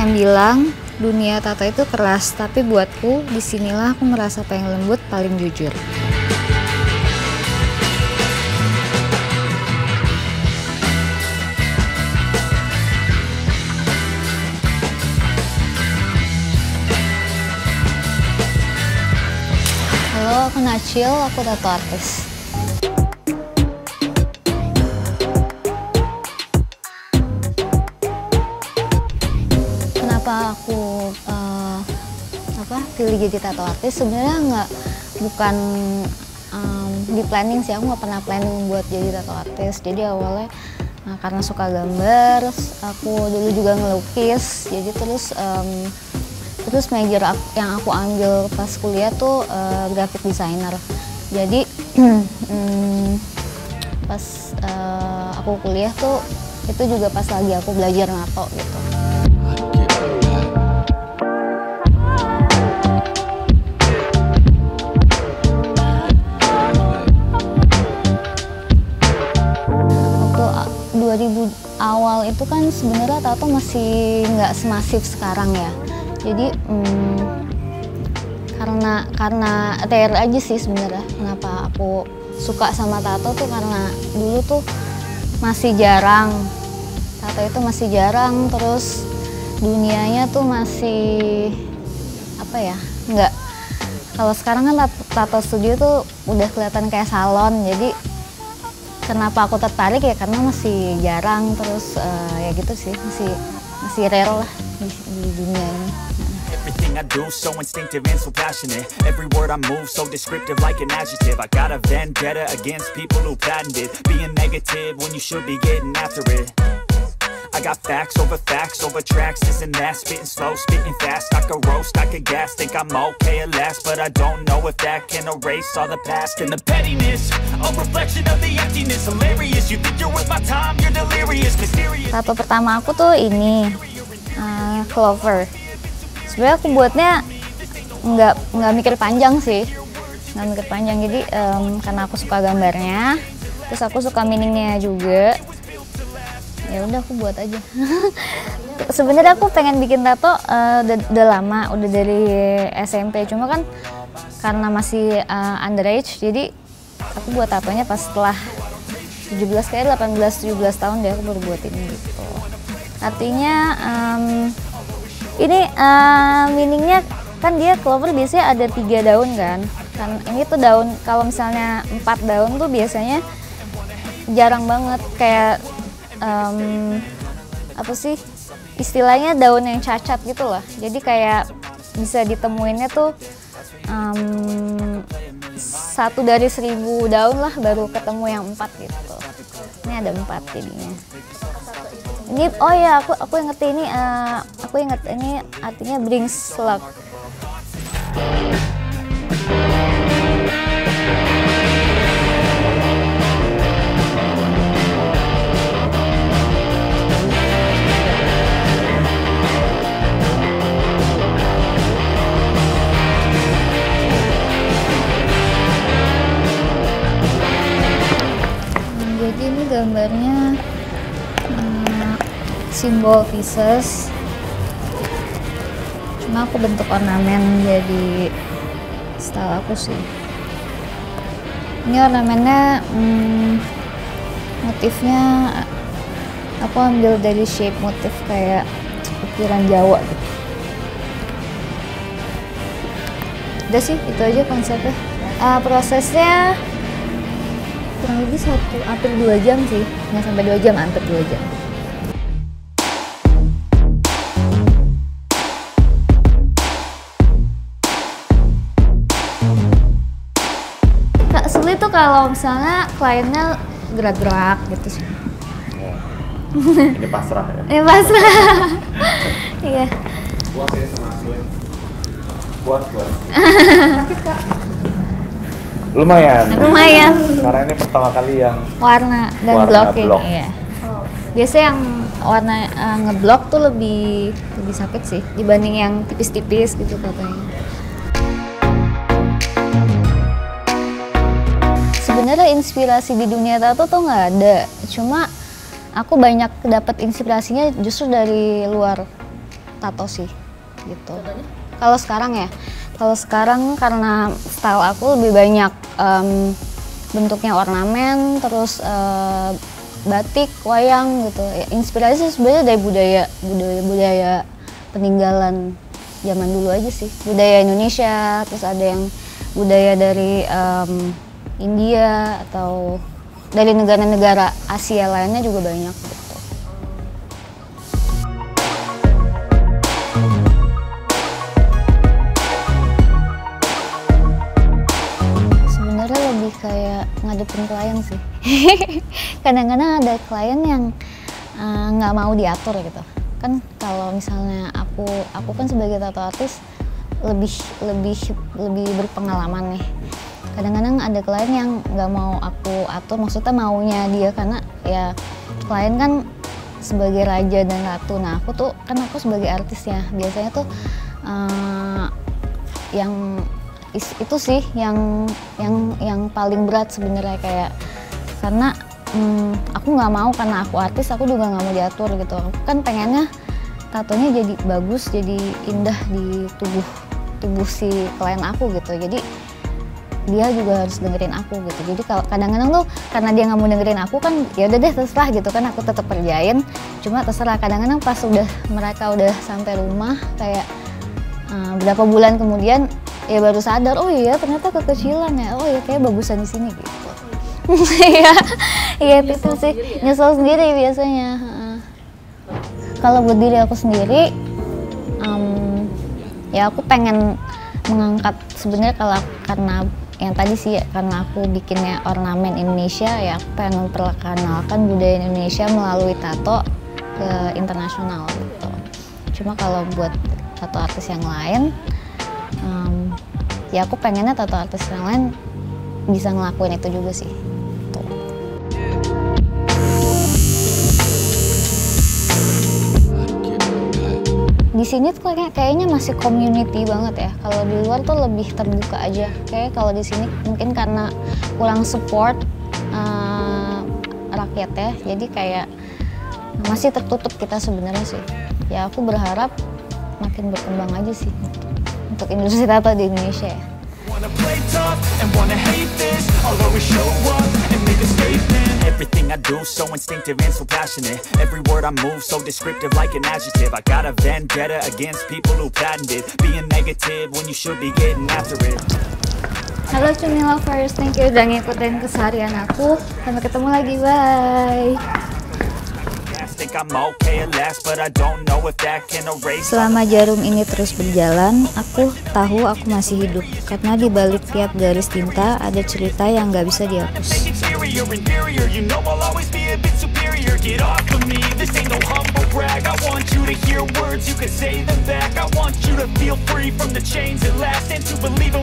yang bilang dunia tato itu keras, tapi buatku disinilah aku merasa paling lembut, paling jujur. Halo, aku Nachil, aku tato artis. Kenapa aku pilih jadi tato artis? Sebenarnya bukan di planning sih, aku nggak pernah planning buat jadi tato artis. Jadi awalnya karena suka gambar, aku dulu juga ngelukis, jadi terus major yang aku ambil pas kuliah tuh graphic designer. Jadi pas aku kuliah tuh itu juga pas lagi aku belajar nato gitu. Waktu 2000 awal itu kan sebenarnya tato masih nggak semasif sekarang ya. Jadi karena rare aja sih sebenarnya. Kenapa aku suka sama tato tuh karena dulu tuh masih jarang. Tato itu masih jarang, terus dunianya tuh masih nggak. Kalau sekarang kan tato studio tuh udah kelihatan kayak salon. Jadi kenapa aku tertarik ya karena masih jarang, terus ya gitu sih, masih rare lah di dunia ini. Everything I do so instinctive and so passionate. Every word I move so descriptive like an adjective. I got a vendetta against people who patented being negative when you should be getting after it. I got facts over tracks, this and that, spitting slow, spitting fast. I could roast, I could gas, think I'm okay at last, but I don't know if that can erase all the past. And the pettiness, a reflection of the emptiness. Hilarious, you think you're worth my time, you're delirious, mysterious. Tato pertama aku tuh ini Clover. Sebenarnya aku buatnya nggak mikir panjang sih, jadi karena aku suka gambarnya, terus aku suka meaningnya juga. Ya udah aku buat aja. Sebenarnya aku pengen bikin tato udah lama, udah dari SMP, cuma kan karena masih underage, jadi aku buat tatonya pas setelah 17 kayak 18-17 tahun deh aku baru buat ini gitu. Artinya ini meaningnya kan dia clover biasanya ada 3 daun kan ini tuh daun, kalau misalnya 4 daun tuh biasanya jarang banget, kayak istilahnya daun yang cacat gitu lah. Jadi kayak bisa ditemuinnya tuh 1 dari 1000 daun lah baru ketemu yang 4 gitu. Ini ada 4 jadinya. Ini aku inget ini artinya brings luck. Jadi ini gambarnya simbol Pisces, cuma aku bentuk ornamen jadi style aku sih. Ini ornamennya motifnya aku ambil dari shape motif kayak ukiran Jawa gitu. Udah sih, itu aja konsepnya. Prosesnya kurang lebih hampir 2 jam sih, nggak sampai 2 jam, hampir 2 jam. Sulit tuh kalau misalnya kliennya gerak-gerak gitu sih. Ini pasrah ya? Ini pasrah. Iya. Puas ya sama hasilnya? Puas. Sakit kak? Lumayan. Karena ini pertama kali yang warna dan blocking. Iya. Biasanya yang warna ngeblok tuh lebih sakit sih dibanding yang tipis-tipis gitu katanya. Sebenarnya inspirasi di dunia tato tuh nggak ada, cuma aku banyak dapat inspirasinya justru dari luar. tato sih gitu. Kalau sekarang ya, kalau sekarang karena style aku lebih banyak bentuknya ornamen, terus batik, wayang gitu. Ya, inspirasi sebenarnya dari budaya peninggalan zaman dulu aja sih. Budaya Indonesia, terus ada yang budaya dari India atau dari negara-negara Asia lainnya juga banyak gitu. Sebenarnya lebih kayak ngadepin klien sih. Kadang-kadang ada klien yang nggak mau diatur gitu. Kan kalau misalnya aku kan sebagai tattoo artist lebih berpengalaman nih. Kadang-kadang ada klien yang nggak mau aku atur, maksudnya maunya dia, karena ya klien kan sebagai raja dan ratu. Nah aku sebagai artis ya, biasanya tuh yang itu sih yang paling berat sebenarnya, kayak karena aku nggak mau, karena aku artis aku juga nggak mau diatur gitu. Aku kan pengennya tatonya jadi bagus, jadi indah di tubuh si klien aku gitu. Jadi dia juga harus dengerin aku gitu. Jadi kalau kadang-kadang tuh karena dia nggak mau dengerin aku kan, ya udah deh terserah gitu kan, aku tetap kerjain. Cuma terserah, kadang-kadang pas mereka udah sampai rumah kayak berapa bulan kemudian ya baru sadar, oh iya ternyata kekecilan ya, oh iya kayak bagusan di sini gitu. Iya itu sih nyesel sendiri biasanya. Kalau buat diri aku sendiri, ya aku pengen mengangkat sebenarnya, karena yang tadi sih ya, karena aku bikinnya ornamen Indonesia, ya aku pengen memperkenalkan budaya Indonesia melalui tato ke internasional gitu. Cuma kalau buat tato artis yang lain, ya aku pengennya tato artis yang lain bisa ngelakuin itu juga sih. Tuh. Di sini tuh kayaknya masih community banget ya. Kalau di luar tuh lebih terbuka aja. Kayak kalau di sini mungkin karena kurang support rakyat ya. Jadi kayak masih tertutup kita sebenarnya sih. Ya aku berharap makin berkembang aja sih untuk industri tato di Indonesia ya. Everything I do so instinctive and so passionate. Every word I move so descriptive like an adjective. I got a vendetta against people who patented being negative when you should be getting after it. Halo Cumi Lovers, thank you udah ngikutin keseharian aku. Sampai ketemu lagi, bye. Selama jarum ini terus berjalan, aku tahu aku masih hidup. Karena di balik tiap garis tinta ada cerita yang gak bisa dihapus. Words you can say them back. I want you to feel free from the chains that last, and to believe in